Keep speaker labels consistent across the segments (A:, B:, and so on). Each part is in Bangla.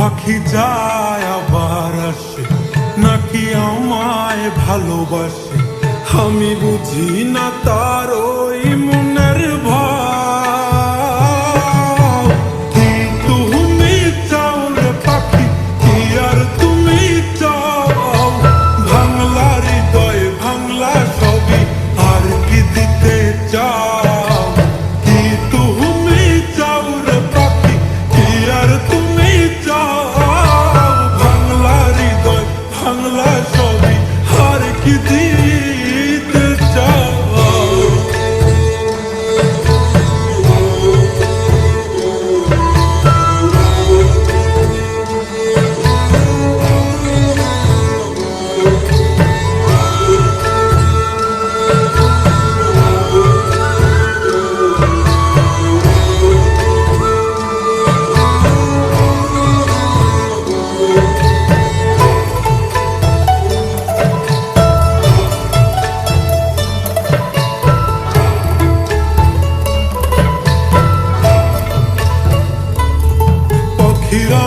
A: পাখি যায় আবার আসে, নাকি আমায় ভালোবাসে আমি বুঝি না তার ওই মনের ভাব। কি তুমি চাও রে পাখি, কি আর তুমি চাও? ভাঙলা হৃদয় ভাঙলা সবই, আর কি দিতে চাও? কি তুমি চাও রে পাখি, কি আর তুমি চাও? ভাঙলা হৃদয় ভাঙলা সবই, আর কি দিতে চাও?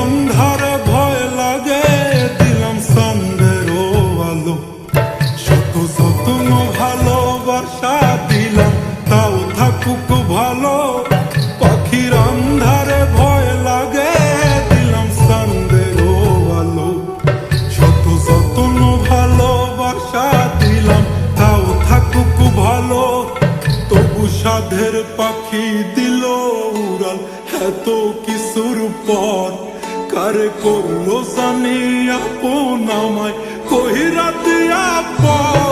A: অন্ধারে ভয় লাগে, দিলাম সন্ধ্যের আলো। শত যত্ন ভালোবাসা দিলাম, তাও থাকুক ভালো। পাখির অন্ধারে ভয় লাগে, দিলাম সন্ধ্যের আলো। শত যত্ন ভালোবাসা দিলাম, তাও থাকুক ভালো। তবু সাধের পাখি দিল উড়াল এত কিছুর পর। কারে করলো জানি আপন আমায় কহিরা দিয়া পর।